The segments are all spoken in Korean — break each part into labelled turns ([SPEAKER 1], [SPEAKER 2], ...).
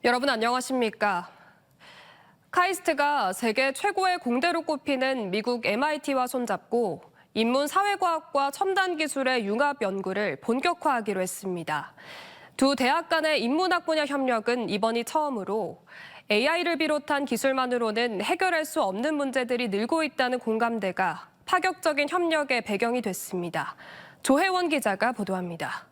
[SPEAKER 1] 여러분 안녕하십니까? 카이스트가 세계 최고의 공대로 꼽히는 미국 MIT와 손잡고 인문사회과학과 첨단기술의 융합 연구를 본격화하기로 했습니다. 두 대학 간의 인문학 분야 협력은 이번이 처음으로 AI를 비롯한 기술만으로는 해결할 수 없는 문제들이 늘고 있다는 공감대가 파격적인 협력의 배경이 됐습니다. 조혜원 기자가 보도합니다.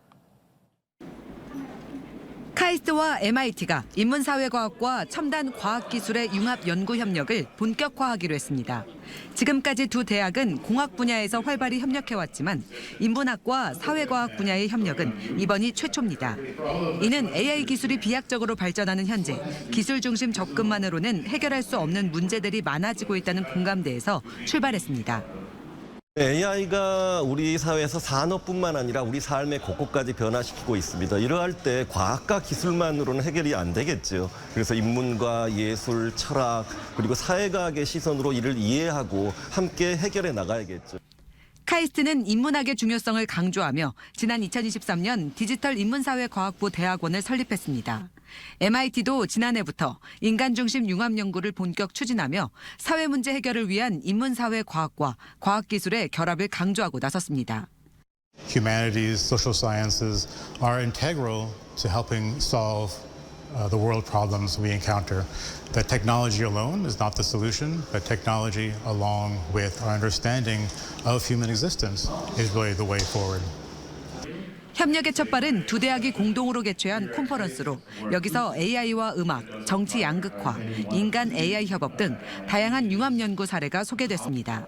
[SPEAKER 2] 카이스트와 MIT가 인문사회과학과 첨단 과학기술의 융합 연구 협력을 본격화하기로 했습니다. 지금까지 두 대학은 공학 분야에서 활발히 협력해왔지만 인문학과 사회과학 분야의 협력은 이번이 최초입니다. 이는 AI 기술이 비약적으로 발전하는 현재 기술 중심 접근만으로는 해결할 수 없는 문제들이 많아지고 있다는 공감대에서 출발했습니다.
[SPEAKER 3] AI가 우리 사회에서 산업뿐만 아니라 우리 삶의 곳곳까지 변화시키고 있습니다. 이러할 때 과학과 기술만으로는 해결이 안 되겠죠. 그래서 인문과 예술, 철학, 그리고 사회과학의 시선으로 이를 이해하고 함께 해결해 나가야겠죠.
[SPEAKER 2] 카이스트는 인문학의 중요성을 강조하며 지난 2023년 디지털 인문사회과학부 대학원을 설립했습니다. MIT도 지난해부터 인간 중심 융합 연구를 본격 추진하며 사회 문제 해결을 위한 인문사회과학과 과학기술의 결합을 강조하고 나섰습니다.
[SPEAKER 4] Humanities, social sciences are integral to helping solve the world problems we encounter. That technology alone is not the solution, but technology along with our understanding of human existence is really the way forward.
[SPEAKER 2] 협력의 첫 발은 두 대학이 공동으로 개최한 컨퍼런스로 여기서 AI와 음악, 정치 양극화, 인간 AI 협업 등 다양한 융합 연구 사례가 소개됐습니다.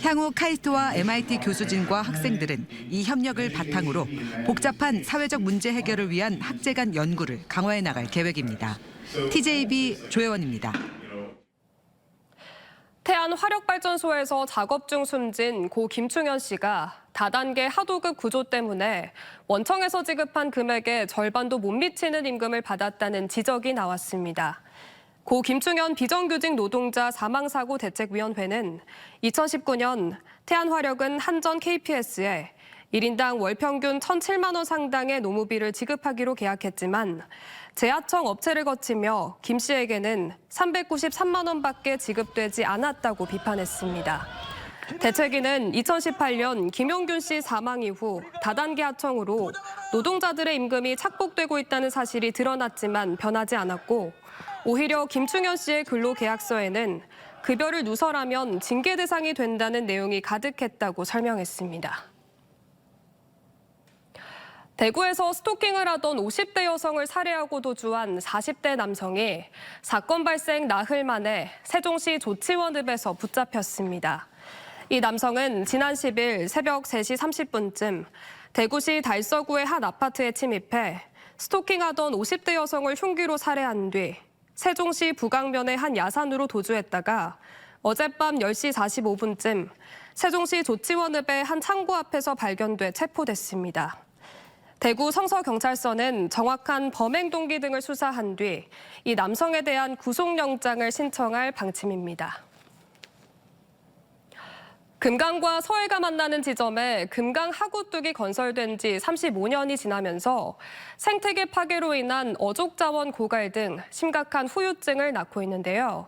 [SPEAKER 2] 향후 카이스트와 MIT 교수진과 학생들은 이 협력을 바탕으로 복잡한 사회적 문제 해결을 위한 학제 간 연구를 강화해 나갈 계획입니다. TJB 조혜원입니다.
[SPEAKER 1] 태안 화력발전소에서 작업 중 숨진 고 김충현 씨가 다단계 하도급 구조 때문에 원청에서 지급한 금액의 절반도 못 미치는 임금을 받았다는 지적이 나왔습니다. 고 김충현 비정규직 노동자 사망사고 대책위원회는 2019년 태안화력은 한전 KPS에 1인당 월 평균 1,007만 원 상당의 노무비를 지급하기로 계약했지만 제하청 업체를 거치며 김 씨에게는 393만 원밖에 지급되지 않았다고 비판했습니다. 대책위는 2018년 김용균 씨 사망 이후 다단계 하청으로 노동자들의 임금이 착복되고 있다는 사실이 드러났지만 변하지 않았고 오히려 김충현 씨의 근로계약서에는 급여를 누설하면 징계 대상이 된다는 내용이 가득했다고 설명했습니다. 대구에서 스토킹을 하던 50대 여성을 살해하고 도주한 40대 남성이 사건 발생 나흘 만에 세종시 조치원읍에서 붙잡혔습니다. 이 남성은 지난 10일 새벽 3시 30분쯤 대구시 달서구의 한 아파트에 침입해 스토킹하던 50대 여성을 흉기로 살해한 뒤 세종시 부강면의 한 야산으로 도주했다가 어젯밤 10시 45분쯤 세종시 조치원읍의 한 창고 앞에서 발견돼 체포됐습니다. 대구 성서경찰서는 정확한 범행 동기 등을 수사한 뒤 이 남성에 대한 구속영장을 신청할 방침입니다. 금강과 서해가 만나는 지점에 금강 하구뚝이 건설된 지 35년이 지나면서 생태계 파괴로 인한 어족자원 고갈 등 심각한 후유증을 낳고 있는데요.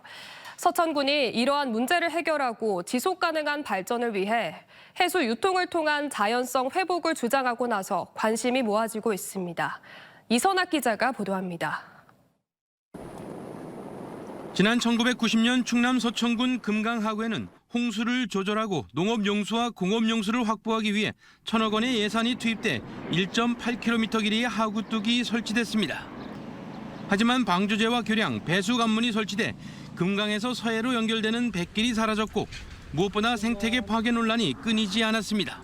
[SPEAKER 1] 서천군이 이러한 문제를 해결하고 지속 가능한 발전을 위해 해수 유통을 통한 자연성 회복을 주장하고 나서 관심이 모아지고 있습니다. 이선학 기자가 보도합니다.
[SPEAKER 5] 지난 1990년 충남 서천군 금강하구에는 홍수를 조절하고 농업용수와 공업용수를 확보하기 위해 1,000억 원의 예산이 투입돼 1.8km 길이의 하구뚝이 설치됐습니다. 하지만 방조제와 교량, 배수 관문이 설치돼 금강에서 서해로 연결되는 뱃길이 사라졌고 무엇보다 생태계 파괴 논란이 끊이지 않았습니다.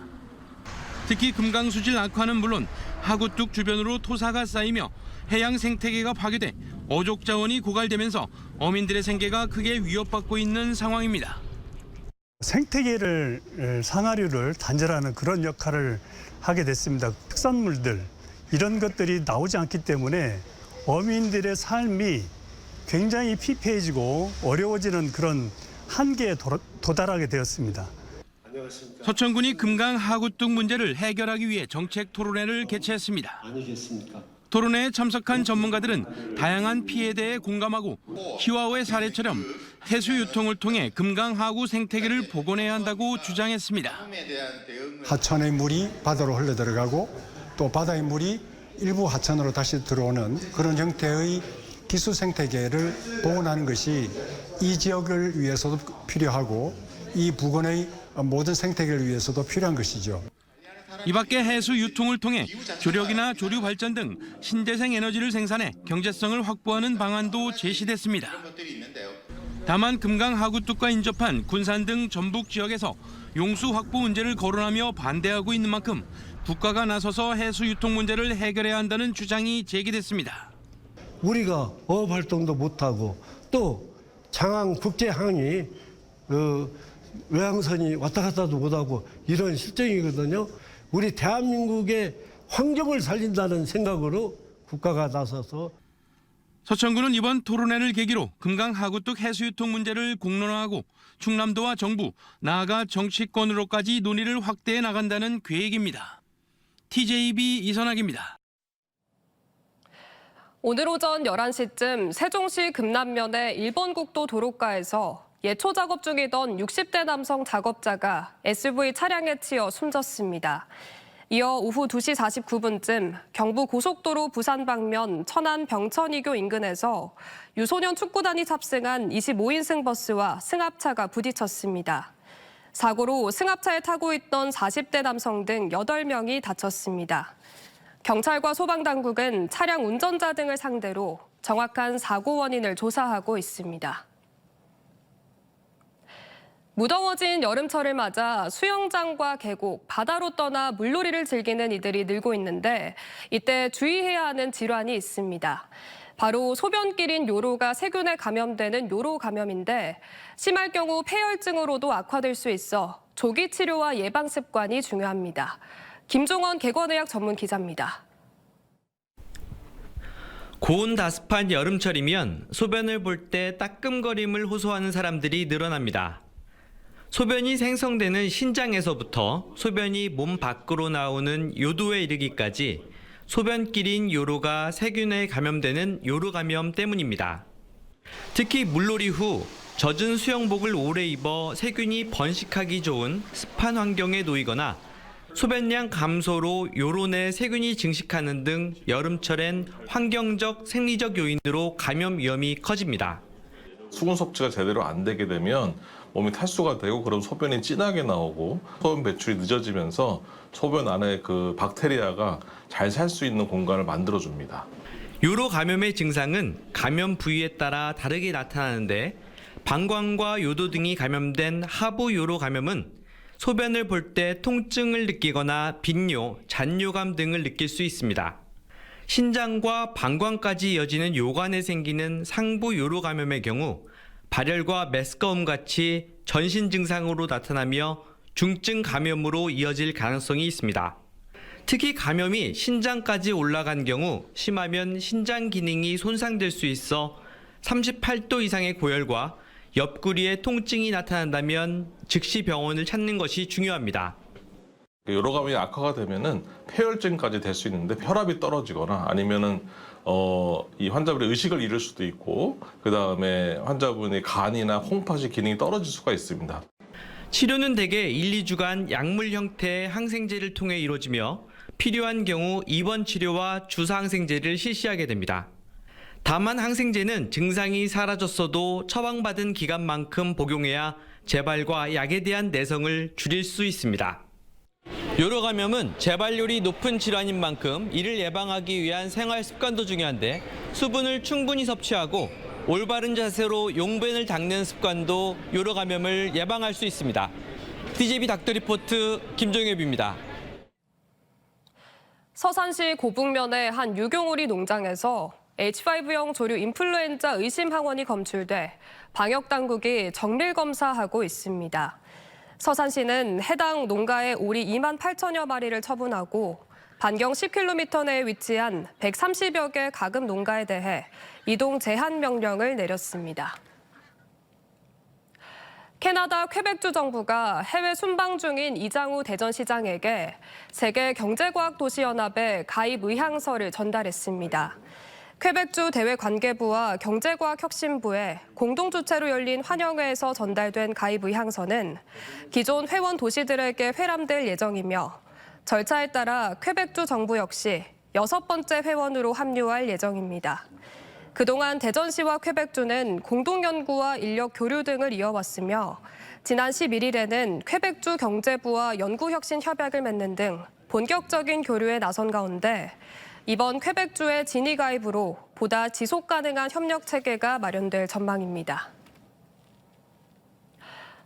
[SPEAKER 5] 특히 금강 수질 악화는 물론 하구뚝 주변으로 토사가 쌓이며 해양 생태계가 파괴돼 어족 자원이 고갈되면서 어민들의 생계가 크게 위협받고 있는 상황입니다.
[SPEAKER 6] 생태계를 상하류를 단절하는 그런 역할을 하게 됐습니다. 특산물들 이런 것들이 나오지 않기 때문에 어민들의 삶이 굉장히 피폐해지고 어려워지는 그런 한계에 도달하게 되었습니다.
[SPEAKER 5] 서천군이 금강 하구뚝 문제를 해결하기 위해 정책 토론회를 개최했습니다. 토론회에 참석한 전문가들은 다양한 피해에 대해 공감하고 히와오의 사례처럼 해수 유통을 통해 금강 하구 생태계를 복원해야 한다고 주장했습니다.
[SPEAKER 7] 하천의 물이 바다로 흘러들어가고 또 바다의 물이 일부 하천으로 다시 들어오는 그런 형태의 기수 생태계를 복원하는 것이 이 지역을 위해서도 필요하고 이 부근의 모든 생태계를 위해서도 필요한 것이죠.
[SPEAKER 5] 이 밖에 해수 유통을 통해 조력이나 조류 발전 등 신재생 에너지를 생산해 경제성을 확보하는 방안도 제시됐습니다. 다만 금강 하구뚝과 인접한 군산 등 전북 지역에서 용수 확보 문제를 거론하며 반대하고 있는 만큼 국가가 나서서 해수 유통 문제를 해결해야 한다는 주장이 제기됐습니다.
[SPEAKER 8] 우리가 어업 활동도 못하고 또 장항 국제항이 외항선이 왔다 갔다도 못하고 이런 실정이거든요. 우리 대한민국의 환경을 살린다는 생각으로 국가가 나서서
[SPEAKER 5] 서천군은 이번 토론회를 계기로 금강 하구뚝 해수 유통 문제를 공론화하고 충남도와 정부, 나아가 정치권으로까지 논의를 확대해 나간다는 계획입니다. TJB 이선학입니다.
[SPEAKER 1] 오늘 오전 11시쯤 세종시 금남면의 1번 국도 도로가에서 예초 작업 중이던 60대 남성 작업자가 SUV 차량에 치여 숨졌습니다. 이어 오후 2시 49분쯤 경부 고속도로 부산 방면 천안 병천이교 인근에서 유소년 축구단이 탑승한 25인승 버스와 승합차가 부딪혔습니다. 사고로 승합차에 타고 있던 40대 남성 등 8명이 다쳤습니다. 경찰과 소방당국은 차량 운전자 등을 상대로 정확한 사고 원인을 조사하고 있습니다. 무더워진 여름철을 맞아 수영장과 계곡, 바다로 떠나 물놀이를 즐기는 이들이 늘고 있는데 이때 주의해야 하는 질환이 있습니다. 바로 소변길인 요로가 세균에 감염되는 요로 감염인데 심할 경우 폐혈증으로도 악화될 수 있어 조기 치료와 예방 습관이 중요합니다. 김종원 객원의학 전문 기자입니다.
[SPEAKER 9] 고온다습한 여름철이면 소변을 볼 때 따끔거림을 호소하는 사람들이 늘어납니다. 소변이 생성되는 신장에서부터 소변이 몸 밖으로 나오는 요도에 이르기까지 소변길인 요로가 세균에 감염되는 요로 감염 때문입니다. 특히 물놀이 후 젖은 수영복을 오래 입어 세균이 번식하기 좋은 습한 환경에 놓이거나 소변량 감소로 요로 내 세균이 증식하는 등 여름철엔 환경적, 생리적 요인으로 감염 위험이 커집니다.
[SPEAKER 10] 수분 섭취가 제대로 안 되게 되면 몸이 탈수가 되고 그럼 소변이 진하게 나오고 소변 배출이 늦어지면서 소변 안에 그 박테리아가 잘 살 수 있는 공간을 만들어줍니다.
[SPEAKER 9] 요로 감염의 증상은 감염 부위에 따라 다르게 나타나는데 방광과 요도 등이 감염된 하부 요로 감염은 소변을 볼 때 통증을 느끼거나 빈뇨, 잔뇨감 등을 느낄 수 있습니다. 신장과 방광까지 이어지는 요관에 생기는 상부 요로 감염의 경우 발열과 메스꺼움 같이 전신 증상으로 나타나며 중증 감염으로 이어질 가능성이 있습니다. 특히 감염이 신장까지 올라간 경우 심하면 신장 기능이 손상될 수 있어 38도 이상의 고열과 옆구리에 통증이 나타난다면 즉시 병원을 찾는 것이 중요합니다.
[SPEAKER 10] 요로 감염이 악화가 되면은 폐혈증까지 될 수 있는데 혈압이 떨어지거나 아니면은 이 환자분의 의식을 잃을 수도 있고 그 다음에 환자분의 간이나 홍파시 기능이 떨어질 수가 있습니다.
[SPEAKER 9] 치료는 대개 1, 2주간 약물 형태의 항생제를 통해 이루어지며 필요한 경우 입원 치료와 주사 항생제를 실시하게 됩니다. 다만 항생제는 증상이 사라졌어도 처방받은 기간만큼 복용해야 재발과 약에 대한 내성을 줄일 수 있습니다. 요로 감염은 재발률이 높은 질환인 만큼 이를 예방하기 위한 생활 습관도 중요한데 수분을 충분히 섭취하고 올바른 자세로 용변을 닦는 습관도 요로 감염을 예방할 수 있습니다. TJB 닥터 리포트 김종엽입니다.
[SPEAKER 1] 서산시 고북면의 한 유경오리 농장에서 H5형 조류 인플루엔자 의심 항원이 검출돼 방역당국이 정밀 검사하고 있습니다. 서산시는 해당 농가의 오리 2만 8천여 마리를 처분하고 반경 10km 내에 위치한 130여 개 가금 농가에 대해 이동 제한 명령을 내렸습니다. 캐나다 퀘벡주 정부가 해외 순방 중인 이장우 대전시장에게 세계경제과학도시연합의 가입 의향서를 전달했습니다. 퀘벡주 대외관계부와 경제과학혁신부에 공동 주최로 열린 환영회에서 전달된 가입 의향서는 기존 회원 도시들에게 회람될 예정이며 절차에 따라 퀘벡주 정부 역시 6번째 회원으로 합류할 예정입니다. 그동안 대전시와 퀘벡주는 공동연구와 인력 교류 등을 이어왔으며 지난 11일에는 퀘벡주 경제부와 연구혁신 협약을 맺는 등 본격적인 교류에 나선 가운데 이번 퀘벡주의 진위 가입으로 보다 지속 가능한 협력 체계가 마련될 전망입니다.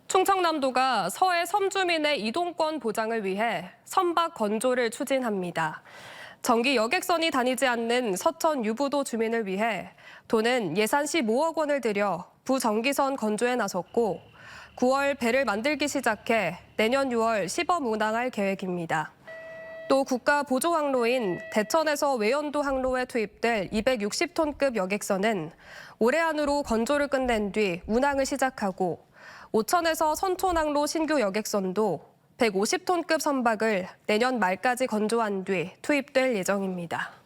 [SPEAKER 1] 충청남도가 서해 섬주민의 이동권 보장을 위해 선박 건조를 추진합니다. 정기 여객선이 다니지 않는 서천 유부도 주민을 위해 도는 예산 15억 원을 들여 부정기선 건조에 나섰고 9월 배를 만들기 시작해 내년 6월 시범 운항할 계획입니다. 또 국가 보조 항로인 대천에서 외연도 항로에 투입될 260톤급 여객선은 올해 안으로 건조를 끝낸 뒤 운항을 시작하고 오천에서 선촌 항로 신규 여객선도 150톤급 선박을 내년 말까지 건조한 뒤 투입될 예정입니다.